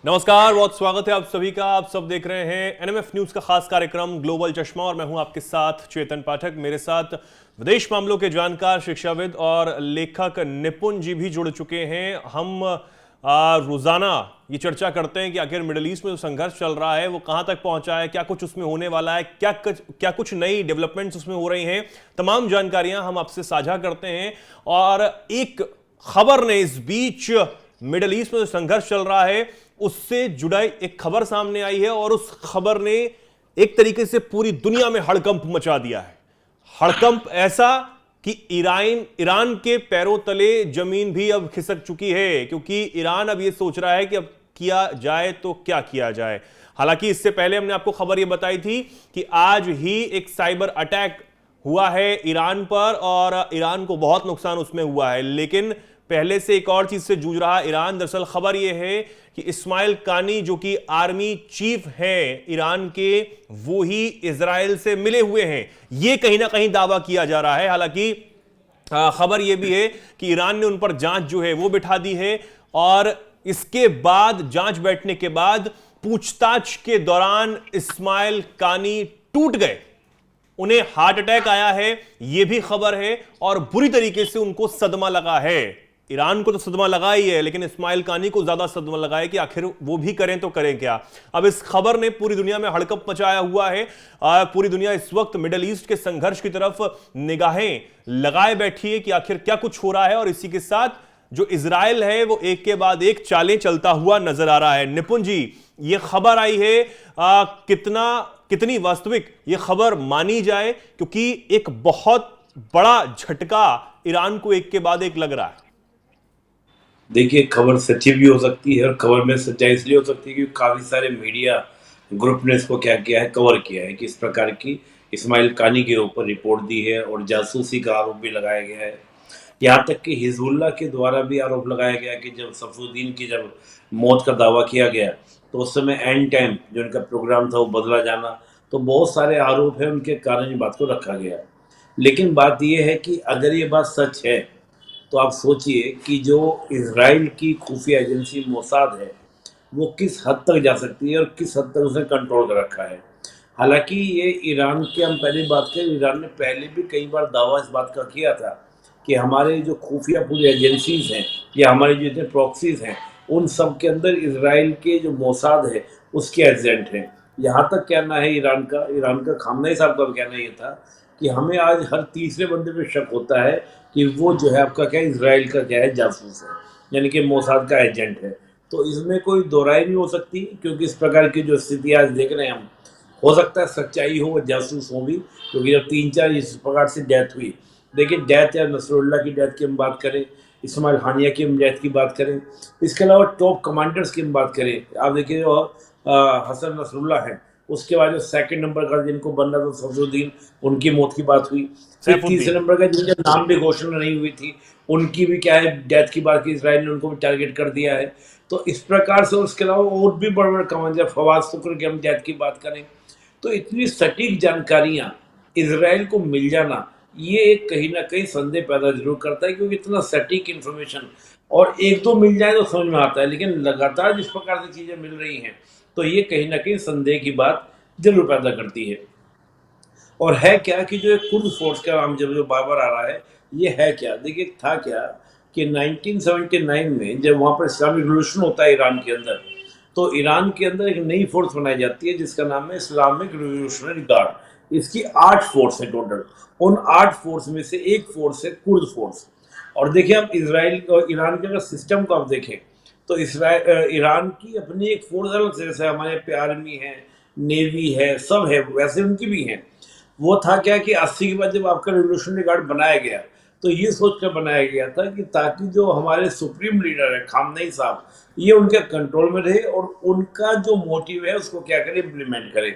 नमस्कार, बहुत स्वागत है आप सभी का। आप सब देख रहे हैं एनएमएफ न्यूज का खास कार्यक्रम ग्लोबल चश्मा और मैं हूं आपके साथ चेतन पाठक। मेरे साथ विदेश मामलों के जानकार, शिक्षाविद और लेखक निपुण जी भी जुड़ चुके हैं। हम रोजाना ये चर्चा करते हैं कि आखिर मिडिल ईस्ट में जो संघर्ष चल रहा है वो कहां तक पहुंचा है, क्या कुछ उसमें होने वाला है, क्या कुछ नई डेवलपमेंट्स उसमें हो रही हैं। तमाम जानकारियां हम आपसे साझा करते हैं। और एक खबर ने इस बीच मिडिल ईस्ट में जो संघर्ष चल रहा है उससे जुड़ा एक खबर सामने आई है और उस खबर ने एक तरीके से पूरी दुनिया में हड़कंप मचा दिया है। हड़कंप ऐसा कि ईरान के पैरों तले जमीन भी अब खिसक चुकी है, क्योंकि ईरान अब यह सोच रहा है कि अब किया जाए तो क्या किया जाए। हालांकि इससे पहले हमने आपको खबर यह बताई थी कि आज ही एक साइबर अटैक हुआ है ईरान पर और ईरान को बहुत नुकसान उसमें हुआ है। लेकिन पहले से एक और चीज से जूझ रहा ईरान। दरअसल खबर यह है कि इस्माइल कानी जो कि आर्मी चीफ हैं ईरान के, वो ही इजराइल से मिले हुए हैं, ये कहीं ना कहीं दावा किया जा रहा है। हालांकि खबर यह भी है कि ईरान ने उन पर जांच जो है वो बिठा दी है और इसके बाद जांच बैठने के बाद पूछताछ के दौरान इस्माइल कानी टूट गए, उन्हें हार्ट अटैक आया है, यह भी खबर है और बुरी तरीके से उनको सदमा लगा है। ईरान को तो सदमा लगा ही है, लेकिन इस्माइल कानी को ज्यादा सदमा लगा है कि आखिर वो भी करें तो करें क्या। अब इस खबर ने पूरी दुनिया में हड़कंप मचाया हुआ है। पूरी दुनिया इस वक्त मिडिल ईस्ट के संघर्ष की तरफ निगाहें लगाए बैठी है कि आखिर क्या कुछ हो रहा है। और इसी के साथ जो इजराइल है वो एक के बाद एक चालें चलता हुआ नजर आ रहा है। निपुण जी, ये खबर आई है, कितनी वास्तविक ये खबर मानी जाए, क्योंकि एक बहुत बड़ा झटका ईरान को एक के बाद एक लग रहा है। देखिए, खबर सच्ची भी हो सकती है और खबर में सच्चाई इसलिए हो सकती है क्योंकि काफ़ी सारे मीडिया ग्रुप ने इसको क्या किया है, कवर किया है कि इस प्रकार की इस्माइल कानी के ऊपर रिपोर्ट दी है और जासूसी का आरोप भी लगाया गया है। यहाँ तक कि हिजबुल्लाह के द्वारा भी आरोप लगाया गया कि जब सफरुद्दीन की जब मौत का दावा किया गया तो उस समय एंड टाइम जो उनका प्रोग्राम था वो बदला जाना, तो बहुत सारे आरोप हैं, उनके कारण ये बात को रखा गया। लेकिन बात यह है कि अगर ये बात सच है तो आप सोचिए कि जो इजराइल की खुफिया एजेंसी मोसाद है वो किस हद तक जा सकती है और किस हद तक उसने कंट्रोल कर रखा है। हालांकि ये ईरान की हम पहले बात करें, ईरान ने पहले भी कई बार दावा इस बात का किया था कि हमारे जो खुफिया पूरी एजेंसीज हैं या हमारे जो जितने प्रॉक्सीज हैं उन सब के अंदर इजराइल के जो मोसाद है उसके एजेंट हैं। यहाँ तक कहना है ईरान का खामनेई साहब का कहना ये था कि हमें आज हर तीसरे बंदे पे शक होता है कि वो जो है आपका क्या इजराइल का क्या है, जासूस है, यानी कि मोसाद का एजेंट है। तो इसमें कोई दोहराई नहीं हो सकती, क्योंकि इस प्रकार की जो स्थिति आज देख रहे हैं हम, हो सकता है सच्चाई हो, जासूस हो भी, क्योंकि जब 3-4 इस प्रकार से डेथ हुई, देखिए डेथ या नसरुल्लाह की डेथ की हम बात करें, इस्माइल हानिया की हम डेथ की बात करें, इसके अलावा टॉप कमांडर्स की हम बात करें, आप देखिए हसन नसरुल्लाह है, उसके बाद जो सेकंड नंबर का जिनको बनना था सफरुद्दीन, उनकी मौत की बात हुई। फिर तीसरे नंबर का जिनके नाम भी घोषणा नहीं हुई थी उनकी भी क्या है डेथ की बात की, इसराइल ने उनको भी टारगेट कर दिया है। तो इस प्रकार से उसके अलावा और भी बड़े बड़े कमांडर, फवाद शुक्र की हम डेथ की बात करें, तो इतनी सटीक जानकारियां इसराइल को मिल जाना ये एक कहीं ना कहीं संदेह पैदा जरूर करता है, क्योंकि इतना सटीक इन्फॉर्मेशन और एक दो मिल जाए तो समझ में आता है, लेकिन लगातार जिस प्रकार से चीज़ें मिल रही हैं तो ये कहीं ना कहीं संदेह की बात जरूर पैदा करती है। और है क्या कि जो एक कुर्द फोर्स का नाम जब जो बार बार आ रहा है, ये है क्या, देखिए था क्या कि 1979 में जब वहाँ पर इस्लामिक रिवॉल्यूशन होता है ईरान के अंदर, तो ईरान के अंदर एक नई फोर्स बनाई जाती है जिसका नाम है इस्लामिक रिवॉल्यूशनरी गार्ड। इसकी 8 फोर्स है टोटल। उन 8 फोर्स में से एक फोर्स है कुर्द फोर्स। और देखिए आप इसराइल और ईरान के अगर सिस्टम को आप देखें तो ईरान की अपनी एक फोर्स अलग से, जैसे हमारे आर्मी है, नेवी है, सब है, वैसे उनकी भी है। वो था क्या कि 80 के बाद जब आपका रिवोल्यूशनरी गार्ड बनाया गया तो ये सोच कर बनाया गया था कि ताकि जो हमारे सुप्रीम लीडर है खामनेई साहब, ये उनके कंट्रोल में रहे और उनका जो मोटिव है उसको क्या करे, इम्प्लीमेंट करे।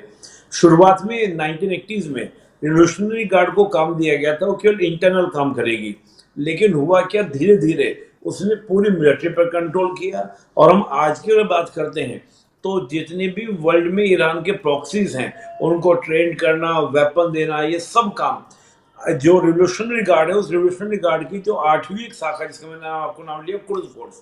शुरुआत में 1980s में रिवोल्यूशनरी गार्ड को काम दिया गया था वो केवल इंटरनल काम करेगी, लेकिन हुआ क्या, धीरे धीरे उसने पूरी मिलिट्री पर कंट्रोल किया। और हम आज की अगर बात करते हैं तो जितने भी वर्ल्ड में ईरान के प्रॉक्सीज हैं उनको ट्रेन करना, वेपन देना, ये सब काम जो रिवोल्यूशनरी गार्ड है, उस रिवोल्यूशनरी गार्ड की जो 8वीं एक शाखा जिसका मैंने आपको नाम लिया कुर्द फोर्स,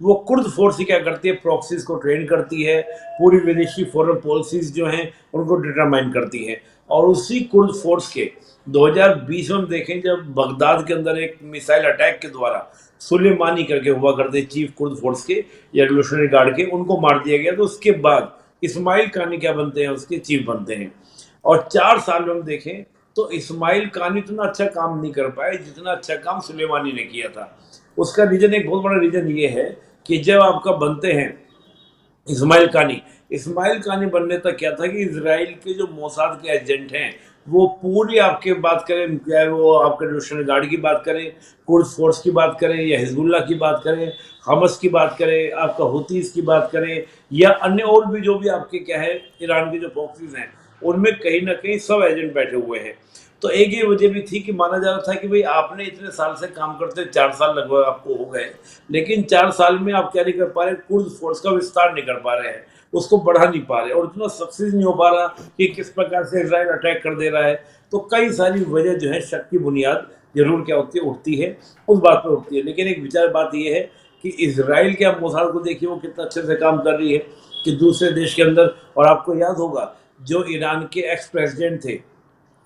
वो कुर्द फोर्स ही क्या करती है, प्रॉक्सीज को ट्रेन करती है, पूरी विदेशी फॉरेन पॉलिसीज जो हैं उनको डिटरमाइन करती है। और उसी कुर्द फोर्स के 2020 में देखें, जब बगदाद के अंदर एक मिसाइल अटैक के द्वारा सुलेमानी करके हुआ करते चीफ कुर्द फोर्स के या रेवोल्यूशनरी गार्ड के, उनको मार दिया गया। तो उसके बाद इस्माइल कानी क्या बनते हैं, उसके चीफ बनते हैं। और 4 साल में हम देखें तो इस्माइल कानी इतना अच्छा काम नहीं कर पाए जितना अच्छा काम सुलेमानी ने किया था। उसका रीजन, एक बहुत बड़ा रीजन ये है कि जब आपका बनते हैं इस्माइल कानी बनने तक क्या था कि इजराइल के जो मोसाद के एजेंट हैं वो पूरी आपके बात करें, चाहे वो आपके रेवोल्यूशनरी गार्ड की बात करें, कुर्द फोर्स की बात करें, या हिजबुल्लाह की बात करें, हमस की बात करें, आपका हुतीस की बात करें, या अन्य और भी जो भी आपके क्या है ईरान के जो प्रॉक्सीज हैं, उनमें कहीं ना कहीं सब एजेंट बैठे हुए हैं। तो एक ये वजह भी थी कि माना जा रहा था कि भाई आपने इतने साल से काम करते, 4 साल लगभग आपको हो गए, लेकिन 4 साल में आप क्या नहीं कर पा रहे, कुर्द फोर्स का विस्तार नहीं कर पा रहे हैं, उसको बढ़ा नहीं पा रहे, और इतना सक्सेस नहीं हो पा रहा कि किस प्रकार से इजराइल अटैक कर दे रहा है। तो कई सारी वजह जो है, शक की बुनियाद जरूर क्या होती है, उठती है, उस बात पर उठती है। लेकिन एक विचार बात यह है कि इजराइल के आप मोसाद को देखिए, वो कितना अच्छे से काम कर रही है कि दूसरे देश के अंदर। और आपको याद होगा जो ईरान के एक्स प्रेसिडेंट थे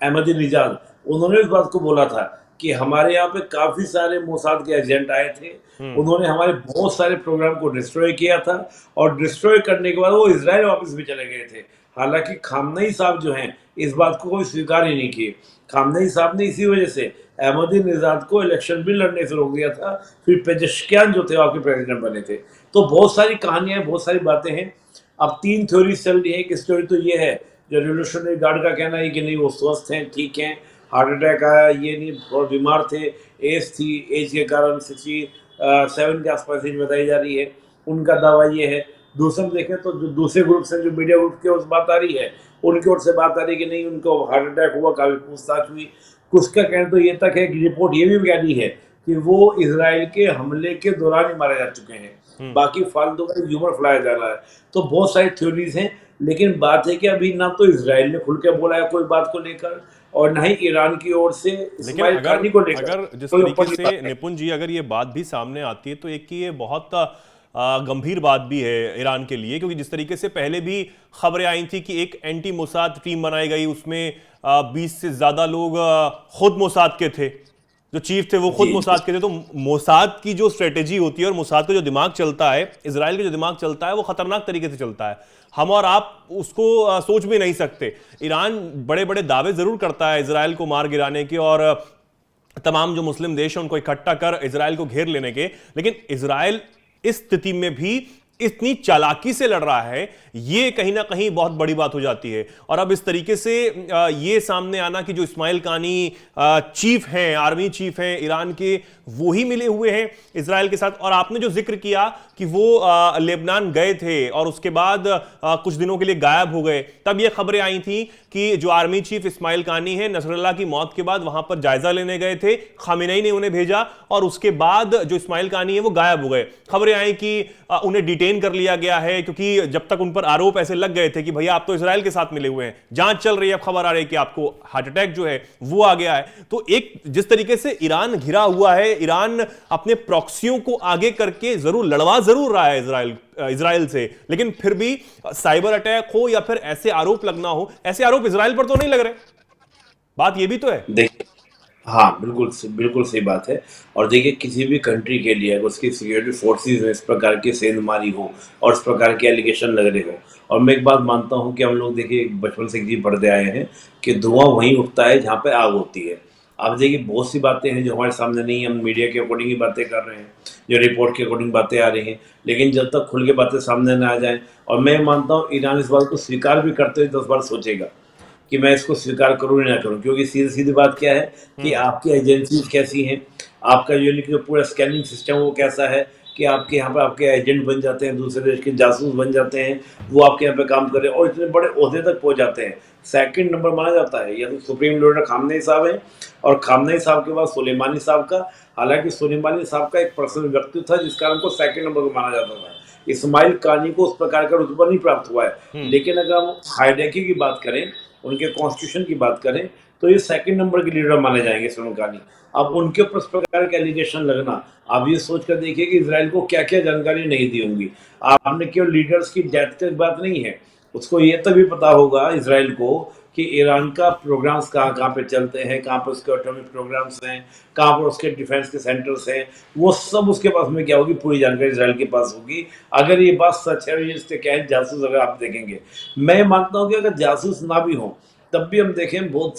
अहमदीनेजाद, उन्होंने इस बात को बोला था कि हमारे यहाँ पे काफ़ी सारे मोसाद के एजेंट आए थे, उन्होंने हमारे बहुत सारे प्रोग्राम को डिस्ट्रॉय किया था, और डिस्ट्रॉय करने के बाद वो इजराइल वापस भी चले गए थे। हालांकि खामनेई साहब जो हैं इस बात को कोई स्वीकार ही नहीं किए। खामनेई साहब ने इसी वजह से अहमदीनेजाद को इलेक्शन भी लड़ने से रोक दिया था। फिर पेजेश्कियान जो थे आपके प्रेसिडेंट बने थे। तो बहुत सारी कहानियां, बहुत सारी बातें हैं। अब 3 थ्योरी चल रही है। एक स्टोरी तो ये है, जो रेवोल्यूशनरी गार्ड का कहना है कि नहीं वो स्वस्थ हैं, ठीक हैं, हार्ट अटैक आया, ये नहीं, बहुत बीमार थे, एज थी, एज के कारण 67 के आसपास एज बताई जा रही है, उनका दावा ये है। दूसरा देखें तो जो दूसरे ग्रुप से, जो मीडिया ग्रुप की ओर से बात आ रही है, उनकी ओर से बात आ रही है कि नहीं उनको हार्ट अटैक हुआ, काफ़ी पूछताछ हुई। कुछ का कहना तो ये तक है कि रिपोर्ट ये भी कह रही है कि वो इजराइल के हमले के दौरान ही मारे जा चुके हैं, बाकी फालतू का ह्यूमर फैलाया जा रहा है। तो बहुत सारी थ्योरीज हैं, लेकिन बात है कि अभी ना तो इजराइल ने खुल के बोला है कोई बात को लेकर, और ना ही ईरान की ओर से लेकिन इस्माइल कानी को लेकर अगर जिस कोई तरीके ऊपर की से बात है। निपुण जी, अगर ये बात भी सामने आती है तो एक की ये बहुत गंभीर बात भी है ईरान के लिए, क्योंकि जिस तरीके से पहले भी खबरें आई थी कि एक एंटी मोसाद टीम बनाई गई, उसमें 20 से ज्यादा लोग खुद मोसाद के थे, जो चीफ थे वो खुद जी मोसाद के थे। तो मोसाद की जो स्ट्रेटेजी होती है और मोसाद का जो दिमाग चलता है, इजराइल का जो दिमाग चलता है, वो खतरनाक तरीके से चलता है। हम और आप उसको सोच भी नहीं सकते। ईरान बड़े बड़े दावे जरूर करता है इजराइल को मार गिराने के, और तमाम जो मुस्लिम देश हैं उनको इकट्ठा कर इजराइल को घेर लेने के, लेकिन इजराइल इस स्थिति में भी इतनी चालाकी से लड़ रहा है, ये कहीं ना कहीं बहुत बड़ी बात हो जाती है। और अब इस तरीके से ये सामने आना कि जो इस्माइल कानी चीफ हैं, आर्मी चीफ हैं ईरान के, वो ही मिले हुए हैं इजराइल के साथ। और आपने जो जिक्र किया कि वो लेबनान गए थे और उसके बाद कुछ दिनों के लिए गायब हो गए, तब ये खबरें आई थी कि जो आर्मी चीफ इस्माइल कानी है, नसरल्लाह की मौत के बाद वहां पर जायजा लेने गए थे, खामेनेई ने उन्हें भेजा, और उसके बाद जो इस्माइल कानी है वो गायब हो गए। खबरें आई कि उन्हें डिटेन कर लिया गया है, क्योंकि जब तक उन पर आरोप ऐसे लग गए थे कि भैया आप तो इजराइल के साथ मिले हुए हैं, जांच चल रही है, अब खबर आ रही है कि आपको हार्ट अटैक जो है वो आ गया है। तो एक जिस तरीके से ईरान घिरा हुआ है, ईरान अपने प्रॉक्सियों को आगे करके जरूर लड़वा जरूर रहा है इजराइल से, लेकिन फिर भी साइबर अटैक हो या फिर ऐसे आरोप लगना हो, ऐसे आरोप इजराइल पर तो नहीं लग रहे। बात ये भी तो है। देखिए, हाँ बिल्कुल बिल्कुल सही बात है। और देखिए, किसी भी कंट्री के लिए अगर उसकी सिक्योरिटी फोर्सेस में इस प्रकार की सेंधमारी हो और इस प्रकार के एलिगेशन लग रहे हो, और मैं एक बात मानता हूँ कि हम लोग देखिए बचपन से एक चीज़ पढ़ते आए हैं कि धुआं वहीं उठता है जहाँ पे आग होती है। आप देखिए बहुत सी बातें हैं जो हमारे सामने नहीं, हम मीडिया के अकॉर्डिंग ही बातें कर रहे हैं, जो रिपोर्ट के अकॉर्डिंग बातें आ रही हैं, लेकिन जब तक खुल के बातें सामने ना आ जाएं, और मैं मानता हूँ ईरान इस बात को स्वीकार भी करते हुए 10 बार सोचेगा कि मैं इसको स्वीकार करूँ या ना करूँ, क्योंकि सीधी सीधी बात क्या है कि आपकी एजेंसीज कैसी हैं, आपका जो पूरा स्कैनिंग सिस्टम वो कैसा है कि आपके यहाँ पे आपके एजेंट बन जाते हैं, दूसरे देश के जासूस बन जाते हैं, वो आपके यहाँ पे काम कर रहे हैं और इतने बड़े ओहदे तक पहुँच जाते हैं। सेकंड नंबर माना जाता है या तो सुप्रीम लीडर खामनेई साहब हैं, और खामनेई साहब के बाद सुलेमानी साहब का। हालांकि सुलेमानी साहब का एक पर्सनल व्यक्तित्व था जिस कारण को सेकंड नंबर को माना जाता था। इस्माइल कानी को उस प्रकार का रुतबा नहीं प्राप्त हुआ है। लेकिन अगर हम हायररार्की की बात करें, उनके कॉन्स्टिट्यूशन की बात करें, तो ये सेकंड नंबर के लीडर माने जाएंगे सुनकानी। अब उनके ऊपर इस प्रकार के एलिगेशन लगना, आप ये सोच कर देखिए कि इसराइल को क्या क्या जानकारी नहीं दी होंगी। आपने केवल लीडर्स की डेथ की बात नहीं है, उसको ये तो भी पता होगा इसराइल को कि ईरान का प्रोग्राम्स कहाँ कहाँ पे चलते हैं, कहाँ पर उसके एटॉमिक प्रोग्राम्स हैं, कहाँ पर उसके डिफेंस के सेंटर्स हैं, वो सब उसके पास में क्या होगी, पूरी जानकारी इसराइल के पास होगी। अगर ये बात सच है, ये इससे क्या है, जासूस अगर आप देखेंगे, मैं मानता हूँ कि अगर जासूस ना भी हो तब भी हम देखें, बहुत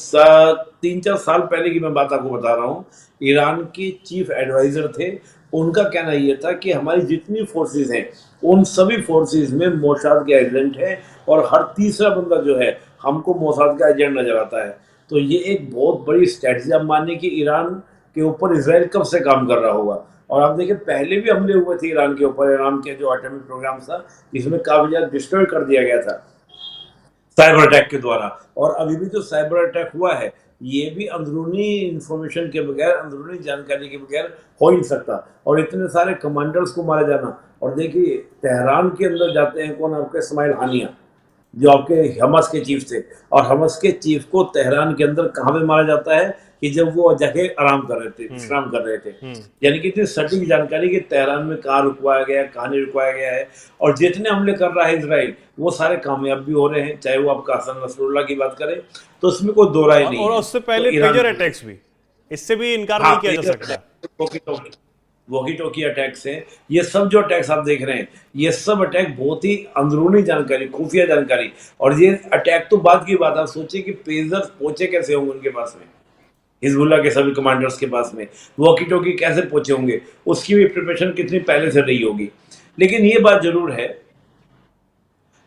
3-4 साल पहले की मैं बात आपको बता रहा हूँ, ईरान के चीफ एडवाइजर थे, उनका कहना यह था कि हमारी जितनी फोर्सेस हैं उन सभी फोर्सेस में मोसाद का एजेंट है, और हर तीसरा बंदा जो है हमको मोसाद का एजेंट नजर आता है। तो ये एक बहुत बड़ी स्ट्रेटजी आप मानिए कि ईरान के ऊपर इसराइल कब से काम कर रहा होगा। और आप देखिए पहले भी हमले हुए थे ईरान के ऊपर, ईरान के जो एटॉमिक प्रोग्राम था इसमें काफी ज्यादा डिस्ट्रॉय कर दिया गया था साइबर अटैक के द्वारा। और अभी भी जो साइबर अटैक हुआ है ये भी अंदरूनी इंफॉर्मेशन के बगैर, अंदरूनी जानकारी के बगैर हो ही नहीं सकता। और इतने सारे कमांडर्स को मारा जाना, और देखिए तेहरान के अंदर जाते हैं कौन, आपके इस्माइल हानिया जो आपके हमस के चीफ थे, और हमस के चीफ को तेहरान के अंदर कहाँ पे मारा जाता है कि जब वो जाके आराम कर रहे थे, विश्राम कर रहे थे। यानी कि इतनी सटीक जानकारी कि तेहरान में कहाँ रुकवाया गया है, कहाँ नहीं रुकवाया गया है। और जितने हमले कर रहा है इसराइल वो सारे कामयाब भी हो रहे हैं, चाहे वो आपका हसन नसरुल्लाह की बात करें तो उसमें कोई दो राय नहीं और है। उससे पहले तो पेजर अटैक्स भी, इससे भी इनकार नहीं किया जा सकता। वॉकी टॉकी अटैक्स हैं, ये सब जो अटैक्स आप देख रहे हैं ये सब अटैक बहुत ही अंदरूनी जानकारी, खुफिया जानकारी। और ये अटैक तो बाद की बात, आप सोचिए कि पेजर्स पहुंचे कैसे होंगे उनके पास में, हिजबुल्लाह के सभी कमांडर्स के पास में वॉकी टॉकी कैसे पहुंचे होंगे, उसकी भी प्रिपरेशन कितनी पहले से रही होगी। लेकिन ये बात जरूर है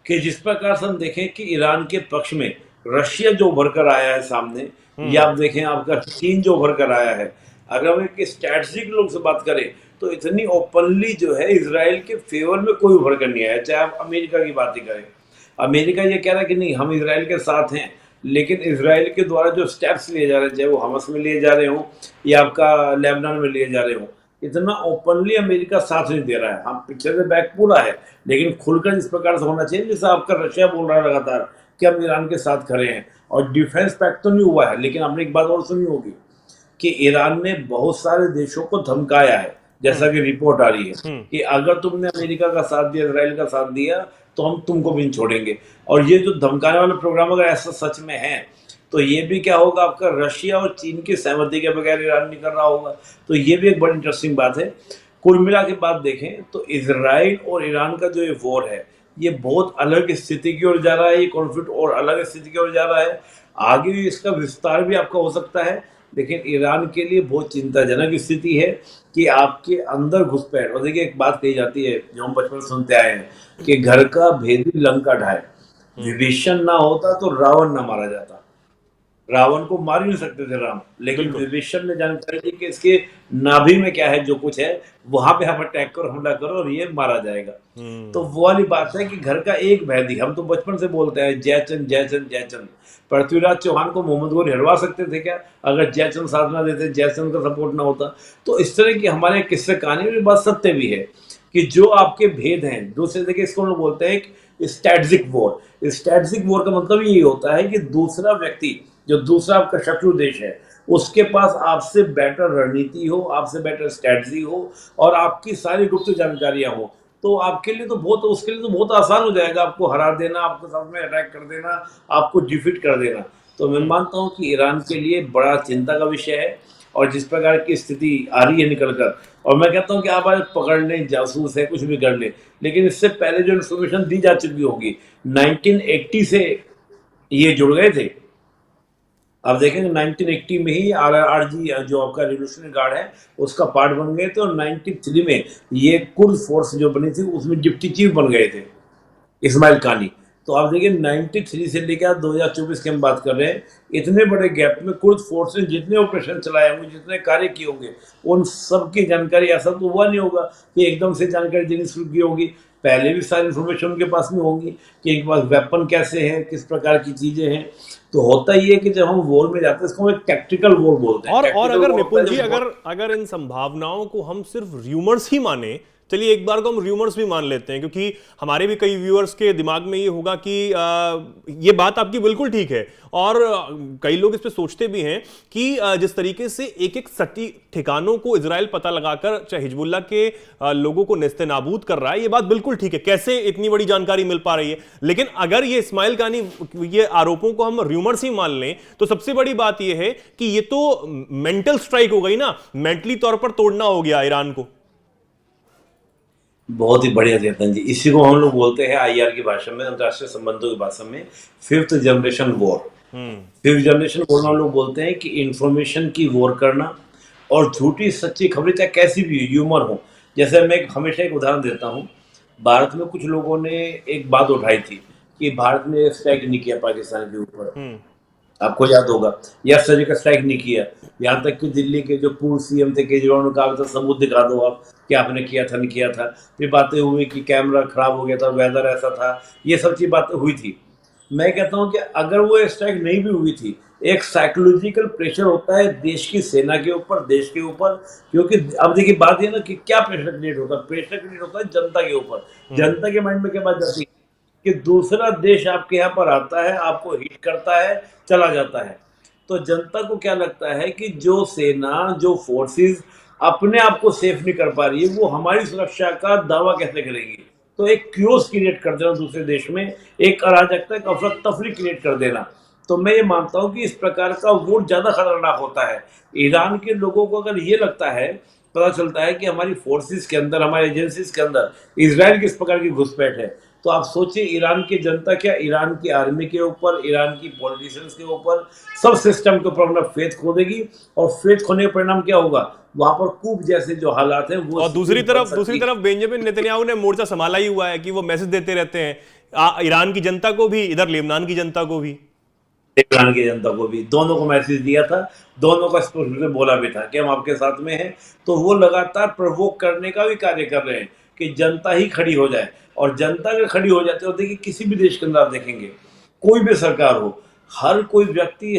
कि जिस प्रकार से हम देखें कि ईरान के पक्ष में रशिया जो उभर कर आया है सामने, या आप देखें आपका चीन जो उभर कर आया है, अगर हम एक स्ट्रैटेजिक लोग से बात करें तो इतनी ओपनली जो है इसराइल के फेवर में कोई उभर कर नहीं आया। चाहे आप अमेरिका की बात ही करें, अमेरिका ये कह रहा है कि नहीं हम इसराइल के साथ हैं, लेकिन इसराइल के द्वारा जो स्टेप्स लिए जा रहे हैं, चाहे वो हमस में लिए जा रहे हों या आपका लेबनान में लिए जा रहे हों, इतना ओपनली अमेरिका साथ नहीं दे रहा है। हम पीछे से बैक पूरा है, लेकिन खुलकर इस प्रकार से होना चाहिए जैसे आपका रशिया बोल रहा है लगातार कि हम ईरान के साथ खड़े हैं। और डिफेंस पैक्ट तो नहीं हुआ है, लेकिन आपने एक बात और सुनी होगी कि ईरान ने बहुत सारे देशों को धमकाया है, जैसा कि रिपोर्ट आ रही है कि अगर तुमने अमेरिका का साथ दिया, इसराइल का साथ दिया तो हम तुमको भी नहीं छोड़ेंगे। और ये जो धमकाने वाला प्रोग्राम अगर ऐसा सच में है तो ये भी क्या होगा, आपका रशिया और चीन की सहमति के बगैर ईरान नहीं कर रहा होगा। तो ये भी एक बड़ी इंटरेस्टिंग बात है। कुल मिला के बात देखें तो इसराइल और ईरान का जो ये वॉर है ये बहुत अलग स्थिति की ओर जा रहा है, ये कॉन्फ्लिक्ट और अलग स्थिति की ओर जा रहा है। आगे भी इसका विस्तार भी आपका हो सकता है, लेकिन ईरान के लिए बहुत चिंताजनक स्थिति है कि आपके अंदर घुसपैठ। और देखिए एक बात कही जाती है जो हम बचपन सुनते आए हैं कि घर का भेदी लंका ढाए। विभीषण ना होता तो रावण ना मारा जाता, रावण को मार ही नहीं सकते थे राम, लेकिन विभीषण ने जानकारी दी कि इसके नाभि में क्या है, जो कुछ है वहां पे हम अटैक करो, हमला करो और ये मारा जाएगा। तो वो वाली बात है कि घर का एक भैदी, हम तो बचपन से बोलते हैं जयचंद जयचंद जयचंद। पृथ्वीराज चौहान को मोहम्मद गोरी हरवा सकते थे क्या अगर जयचंद साथ ना देते, जयचंद का सपोर्ट ना होता। तो इस तरह की हमारे किस्से कहानी में बात सत्य भी है कि जो आपके भेद हैं दूसरे, देखिए इसको हम लोग बोलते हैं स्ट्रैटेजिक वॉर। स्ट्रैटेजिक वॉर का मतलब यही होता है कि दूसरा व्यक्ति, जो दूसरा आपका शत्रु देश है, उसके पास आपसे बेटर रणनीति हो, आपसे बेटर स्ट्रैटेजी हो और आपकी सारी गुप्त जानकारियां हो, तो आपके लिए तो बहुत, उसके लिए तो बहुत आसान हो जाएगा आपको हरा देना, आपके साथ में अटैक कर देना, आपको डिफीट कर देना। तो मैं मानता हूं कि ईरान के लिए बड़ा चिंता का विषय है। और जिस प्रकार की स्थिति आ रही है निकल कर, और मैं कहता हूं कि आप आज पकड़ लें, जासूस है, कुछ भी कर लें, लेकिन इससे पहले जो इन्फॉर्मेशन दी जा चुकी होगी, 1980 से ये जुड़ गए थे। आप देखेंगे 1980 में ही RRG जो आपका रिवोल्यूशनरी गार्ड है उसका पार्ट बन गए थे, और 93 में ये कुर्द फोर्स जो बनी थी उसमें डिप्टी चीफ बन गए थे इस्माइल कानी। तो आप देखिए 93 से लेकर 2024 की हम बात कर रहे हैं, इतने बड़े गैप में कुर्द फोर्स ने जितने ऑपरेशन चलाए होंगे, जितने कार्य किए होंगे, उन सब की जानकारी, ऐसा तो हुआ नहीं होगा कि एकदम से जानकारी देनी शुरू की होगी। पहले भी सारी इन्फॉर्मेशन उनके पास में होगी कि इनके पास वेपन कैसे है, किस प्रकार की चीजें हैं। तो होता ही है कि जब हम वॉर में जाते हैं इसको हम एक टैक्टिकल वॉर बोलते हैं। और अगर निपुण जी, अगर इन संभावनाओं को हम सिर्फ र्यूमर्स ही माने, चलिए एक बार को हम र्यूमर्स भी मान लेते हैं, क्योंकि हमारे भी कई व्यूअर्स के दिमाग में ये होगा कि ये बात आपकी बिल्कुल ठीक है, और कई लोग इस पे सोचते भी हैं कि जिस तरीके से एक एक सटी ठिकानों को इजराइल पता लगाकर चाहे हिजबुल्लाह के लोगों को नेस्तनाबूद कर रहा है, ये बात बिल्कुल ठीक है, कैसे इतनी बड़ी जानकारी मिल पा रही है। लेकिन अगर ये इस्माइल कानी ये आरोपों को हम र्यूमर्स ही मान लें, तो सबसे बड़ी बात ये है कि ये तो मेंटल स्ट्राइक हो गई ना, मेंटली तौर पर तोड़ना हो गया ईरान को। बहुत ही बढ़िया चेतन जी, इसी को हम लोग बोलते हैं आईआर की भाषा में, अंतर्राष्ट्रीय संबंधों की भाषा में, fifth generation war. Fifth generation war हम लोग बोलते हैं कि इंफॉर्मेशन की वॉर करना और झूठी सच्ची खबरें चाहे कैसी भी ह्यूमर हो। जैसे मैं हमेशा एक उदाहरण देता हूँ, भारत में कुछ लोगों ने एक बात उठाई थी कि भारत ने स्ट्राइक नहीं किया पाकिस्तान के ऊपर, आपको याद होगा, या सर्जिकल स्ट्राइक नहीं किया। यहाँ तक कि दिल्ली के जो पूर्व सीएम थे केजरीवाल ने कहा था सबूत दिखा दो आप कि आपने किया था नहीं किया था। फिर बातें हुई कि कैमरा खराब हो गया था, वेदर ऐसा था, ये सब चीज बातें हुई थी। मैं कहता हूँ कि अगर वो स्ट्राइक नहीं भी हुई थी, एक साइकोलॉजिकल प्रेशर होता है देश की सेना के ऊपर, देश के ऊपर, क्योंकि अब देखिए बात ये ना कि क्या प्रेशर क्रिएट होता है, प्रेशर क्रिएट होता है जनता के ऊपर। जनता के माइंड में क्या बात जाती है कि दूसरा देश आपके यहाँ पर आता है, आपको हिट करता है, चला जाता है, तो जनता को क्या लगता है कि जो सेना, जो फोर्सेस अपने आप को सेफ नहीं कर पा रही है, वो हमारी सुरक्षा का दावा कैसे करेगी। तो एक क्योस क्रिएट कर देना दूसरे देश में, एक अराजकता, एक अफरा तफरी क्रिएट कर देना। तो मैं ये मानता हूँ कि इस प्रकार का वोट ज्यादा खतरनाक होता है। ईरान के लोगों को अगर ये लगता है, पता चलता है कि हमारी फोर्सेस के अंदर, हमारी एजेंसीज के अंदर इजराइल किस प्रकार की घुसपैठ है, तो आप सोचिए ईरान की जनता क्या ईरान की आर्मी के ऊपर, ईरान की पॉलिटिशियंस के ऊपर, सब सिस्टम के ऊपर अपना फेथ खो देगी। और फेथ खोने का परिणाम क्या होगा, वहां पर कूप जैसे जो हालात हैं वो। और दूसरी तरफ बेंजामिन नेतन्याहू ने मोर्चा संभाला ही हुआ है कि वो मैसेज देते रहते हैं ईरान की जनता को भी, इधर लेबनान की जनता को भी, ईरान की जनता को भी, दोनों को मैसेज दिया था, दोनों को स्पष्ट रूप से बोला भी था कि हम आपके साथ में हैं। तो वो लगातार प्रवोक करने का भी कार्य कर रहे हैं कि जनता ही खड़ी हो जाए। और जनता अगर खड़ी हो जाती है, तो देखिए किसी भी देश के अंदर आप देखेंगे, कोई भी सरकार हो, हर कोई व्यक्ति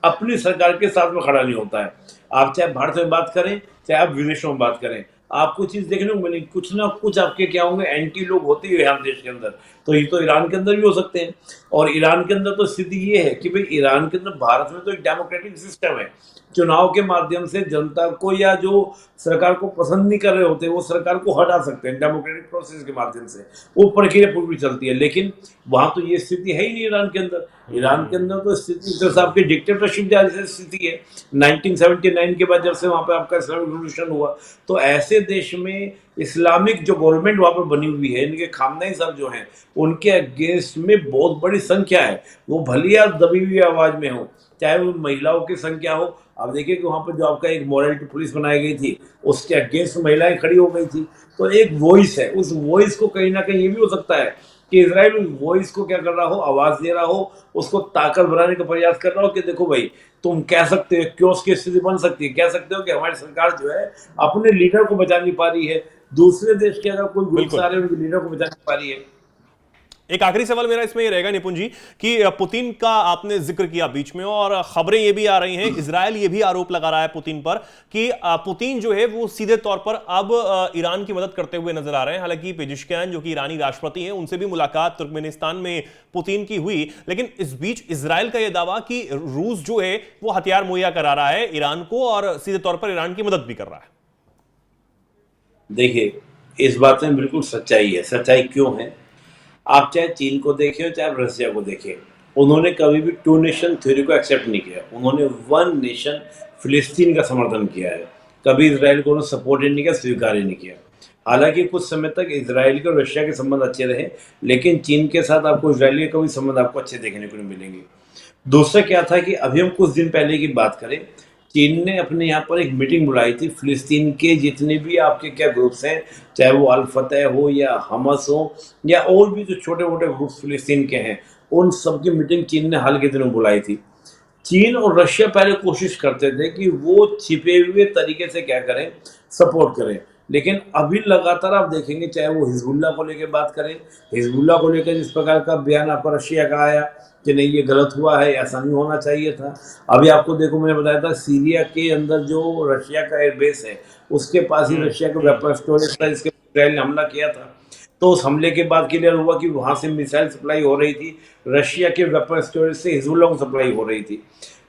अपनी सरकार के साथ में खड़ा नहीं होता है। आप चाहे भारत में बात करें, चाहे आप विदेशों में बात करें, आपको चीज देखने को मिलेगी, कुछ ना कुछ आपके क्या होंगे, एंटी लोग होते ही यहाँ देश के अंदर। तो ये तो ईरान के अंदर भी हो सकते हैं। और ईरान के अंदर तो स्थिति ये है कि भाई ईरान के अंदर, भारत में तो एक डेमोक्रेटिक सिस्टम है, चुनाव के माध्यम से जनता को, या जो सरकार को पसंद नहीं कर रहे होते, वो सरकार को हटा सकते हैं डेमोक्रेटिक प्रोसेस के माध्यम से, वो प्रक्रिया पूरी चलती है। लेकिन वहां तो ये स्थिति है ही नहीं ईरान के अंदर। ईरान के अंदर तो स्थिति तो साहब की डिक्टेटरशिप जैसी स्थिति है 1979 के बाद, जब से वहां पे आपका इस्लामिक रिवॉल्यूशन हुआ। तो ऐसे देश में इस्लामिक जो गवर्नमेंट वहां पर बनी हुई है, इनके खामनेई साहब जो हैं, उनके अगेंस्ट में बहुत बड़ी संख्या है, वो भली आप दबी हुई आवाज में हो, चाहे वो महिलाओं की संख्या हो। अब देखिए कि वहां पर जो आपका एक मोरालिटी पुलिस बनाई गई थी, उसके अगेंस्ट महिलाएं खड़ी हो गई थी। तो एक वॉइस है, उस वॉइस को कहीं ना कहीं ये भी हो सकता है कि इजराइल उस वॉइस को क्या कर रहा हो, आवाज दे रहा हो, उसको ताकत बनाने का प्रयास कर रहा हो कि देखो भाई, तुम कह सकते हो, क्यों उसकी स्थिति बन सकती है, कह सकते हो कि हमारी सरकार जो है अपने लीडर को बचा नहीं पा रही है, दूसरे देश के अगर कोई ग्रुप आ रहे हैं उनके लीडर को बचा नहीं पा रही है। एक आखिरी सवाल मेरा इसमें ये रहेगा निपुण जी कि पुतिन का आपने जिक्र किया बीच में, और खबरें ये भी आ रही हैं, इजराइल ये भी आरोप लगा रहा है पुतिन पर कि पुतिन जो है वो सीधे तौर पर अब ईरान की मदद करते हुए नजर आ रहे हैं। हालांकि पेजिशकियान जो कि ईरानी राष्ट्रपति हैं, उनसे भी मुलाकात तुर्कमेनिस्तान में पुतिन की हुई, लेकिन इस बीच इजराइल का यह दावा कि रूस जो है वो हथियार मुहैया करा रहा है ईरान को और सीधे तौर पर ईरान की मदद भी कर रहा है। देखिए, इस बात में बिल्कुल सच्चाई है। सच्चाई क्यों है, आप चाहे चीन को देखें, चाहे रसिया को देखें, उन्होंने कभी भी टू नेशन थ्योरी को एक्सेप्ट नहीं किया। उन्होंने वन नेशन फिलिस्तीन का समर्थन किया है, कभी इजराइल को उन्होंने सपोर्ट नहीं किया, स्वीकार ही नहीं किया। हालांकि कुछ समय तक इजराइल के और रशिया के संबंध अच्छे रहे, लेकिन चीन के साथ आपको इजराइल के कभी संबंध आपको अच्छे देखने को नहीं मिलेंगे। दूसरा क्या था कि अभी हम कुछ दिन पहले की बात करें, चीन ने अपने यहाँ पर एक मीटिंग बुलाई थी, फिलिस्तीन के जितने भी आपके क्या ग्रुप्स हैं, चाहे वो अल फतह हो या हमस हो या और भी जो छोटे मोटे ग्रुप्स फिलिस्तीन के हैं, उन सब की मीटिंग चीन ने हाल के दिनों बुलाई थी। चीन और रशिया पहले कोशिश करते थे कि वो छिपे हुए तरीके से क्या करें, सपोर्ट करें, लेकिन अभी लगातार आप देखेंगे, चाहे वो हिजबुल्लाह को लेकर बात करें, हिजबुल्लाह को लेकर जिस प्रकार का बयान आपका रशिया का आया कि नहीं ये गलत हुआ है, ऐसा नहीं होना चाहिए था। अभी आपको देखो, मैंने बताया था सीरिया के अंदर जो रशिया का एयरबेस है, उसके पास ही रशिया का वेपन स्टोरेज था, इसके इसराइल ने हमला किया था, तो उस हमले के बाद क्लियर हुआ कि वहां से मिसाइल सप्लाई हो रही थी, रशिया के वेपन स्टोरेज से हिजबुल्लाह को सप्लाई हो रही थी।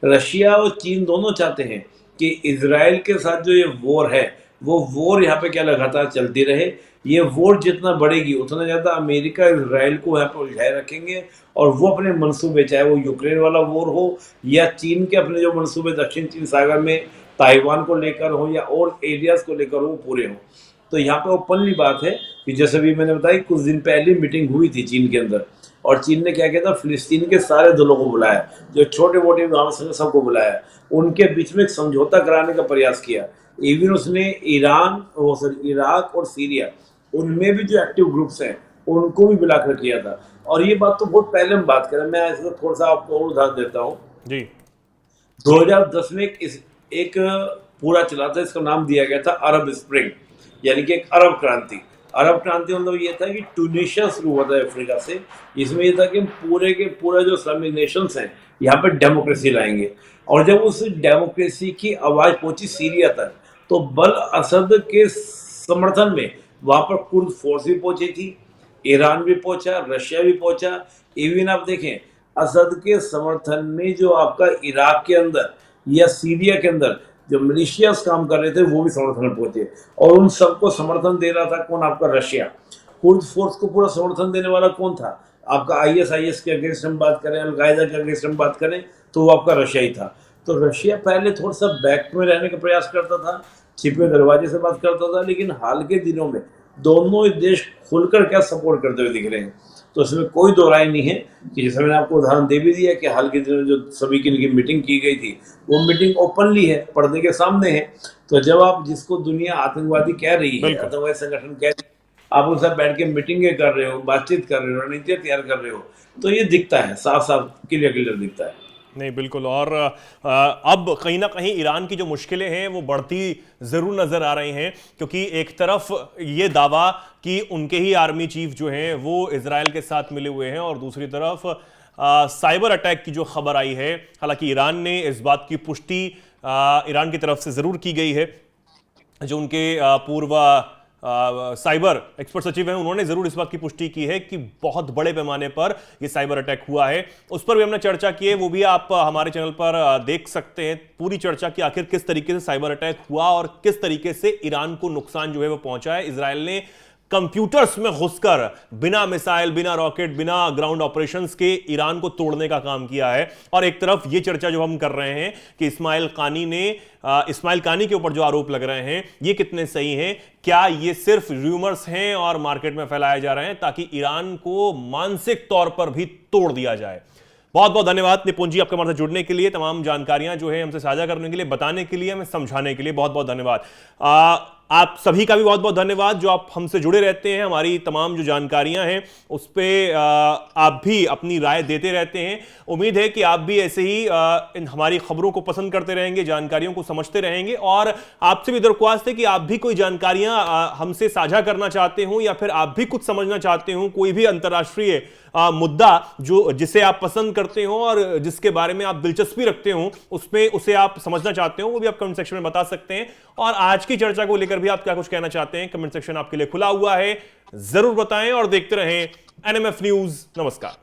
रशिया और चीन दोनों चाहते हैं कि इसराइल के साथ जो ये वॉर है, वो वॉर यहाँ पे क्या लगातार चलती रहे। ये वॉर जितना बढ़ेगी उतना ज़्यादा अमेरिका इसराइल को यहाँ पर उलझाए रखेंगे, और वो अपने मंसूबे, चाहे वो यूक्रेन वाला वॉर हो या चीन के अपने जो मंसूबे दक्षिण चीन सागर में ताइवान को लेकर हो या और एरियाज को लेकर हो, वो पूरे हों। तो यहाँ पे ओपनली बात है कि जैसे भी मैंने बताया, कुछ दिन पहले मीटिंग हुई थी चीन के अंदर, और चीन ने क्या किया था, फिलिस्तीन के सारे दलों को बुलाया, जो छोटे मोटे गाँव से सबको बुलाया, उनके बीच में एक समझौता कराने का प्रयास किया। इवन उसने इराक और सीरिया, उनमें भी जो एक्टिव ग्रुप्स हैं उनको भी बुलाकर किया था। और ये बात तो बहुत पहले हम बात करें, मैं इसका थोड़ा सा आपको और उदाहरण देता हूँ जी। 2010 में एक पूरा चला था, इसका नाम दिया गया था अरब स्प्रिंग, यानी कि एक अरब क्रांति। अरब क्रांति मतलब ये था कि ट्यूनीशिया शुरू हुआ था अफ्रीका से। इसमें ये था कि पूरे के पूरा जो इस्लामिक नेशंस हैं यहाँ पर डेमोक्रेसी लाएंगे, और जब उस डेमोक्रेसी की आवाज़ पहुंची सीरिया तक, तो बल असद के समर्थन में वहाँ पर कुर्द फोर्स भी पहुंची थी, ईरान भी पहुंचा, रशिया भी पहुंचा। इवन आप देखें, असद के समर्थन में जो आपका इराक के अंदर या सीरिया के अंदर जो मिलिशियास काम कर रहे थे, वो भी समर्थन में पहुंचे, और उन सबको समर्थन दे रहा था कौन, आपका रशिया। कुर्द फोर्स को पूरा समर्थन देने वाला कौन था, आपका आईएसआईएस के अगेंस्ट हम बात करें, अलकायदा के अगेंस्ट हम बात करें, तो वो आपका रशिया ही था। तो रशिया पहले थोड़ा सा बैक में रहने का प्रयास करता था, छिपे दरवाजे से बात करता था, लेकिन हाल के दिनों में दोनों देश खुलकर क्या सपोर्ट करते हुए दिख रहे हैं। तो इसमें कोई दो राय नहीं है कि जैसे मैंने आपको उदाहरण दे भी दिया कि हाल के दिनों में जो सभी की मीटिंग की गई थी, वो मीटिंग ओपनली है, पर्दे के सामने है। तो जब आप जिसको दुनिया आतंकवादी कह रही है, आतंकवादी संगठन कह रही है, आप उनसे बैठ के मीटिंगें कर रहे हो, बातचीत कर रहे हो, रणनीतियाँ तैयार कर रहे हो, तो ये दिखता है, साफ साफ क्लियर दिखता है। नहीं, बिल्कुल। और अब कहीं ना कहीं ईरान की जो मुश्किलें हैं वो बढ़ती ज़रूर नज़र आ रही हैं, क्योंकि एक तरफ ये दावा कि उनके ही आर्मी चीफ जो हैं वो इजराइल के साथ मिले हुए हैं, और दूसरी तरफ साइबर अटैक की जो खबर आई है, हालांकि ईरान ने इस बात की पुष्टि ईरान की तरफ से ज़रूर की गई है। जो उनके पूर्व साइबर एक्सपर्ट सचिव हैं, उन्होंने जरूर इस बात की पुष्टि की है कि बहुत बड़े पैमाने पर यह साइबर अटैक हुआ है। उस पर भी हमने चर्चा की है, वो भी आप हमारे चैनल पर देख सकते हैं, पूरी चर्चा की आखिर किस तरीके से साइबर अटैक हुआ और किस तरीके से ईरान को नुकसान जो है वो पहुंचा है। इजराइल ने कंप्यूटर्स में घुसकर बिना मिसाइल, बिना रॉकेट, बिना ग्राउंड ऑपरेशंस के ईरान को तोड़ने का काम किया है। और एक तरफ ये चर्चा जो हम कर रहे हैं कि इस्माइल कानी के ऊपर जो आरोप लग रहे हैं ये कितने सही हैं, क्या ये सिर्फ रूमर्स हैं और मार्केट में फैलाए जा रहे हैं ताकि ईरान को मानसिक तौर पर भी तोड़ दिया जाए। बहुत बहुत धन्यवाद निपुण जी, आपके हमारे साथ जुड़ने के लिए, तमाम जानकारियां जो है हमसे साझा करने के लिए, बताने के लिए, हमें समझाने के लिए बहुत बहुत धन्यवाद। आप सभी का भी बहुत बहुत धन्यवाद जो आप हमसे जुड़े रहते हैं, हमारी तमाम जो जानकारियां हैं उस पर आप भी अपनी राय देते रहते हैं। उम्मीद है कि आप भी ऐसे ही इन हमारी खबरों को पसंद करते रहेंगे, जानकारियों को समझते रहेंगे, और आपसे भी दरख्वास्त है कि आप भी कोई जानकारियां हमसे साझा करना चाहते हो या फिर आप भी कुछ समझना चाहते हो, कोई भी अंतर्राष्ट्रीय मुद्दा जिसे आप पसंद करते हो और जिसके बारे में आप दिलचस्पी रखते हो, उसमें उसे आप समझना चाहते हो, वो भी आप कमेंट सेक्शन में बता सकते हैं। और आज की चर्चा को लेकर भी आप क्या कुछ कहना चाहते हैं, कमेंट सेक्शन आपके लिए खुला हुआ है, जरूर बताएं और देखते रहें एनएमएफ न्यूज। नमस्कार।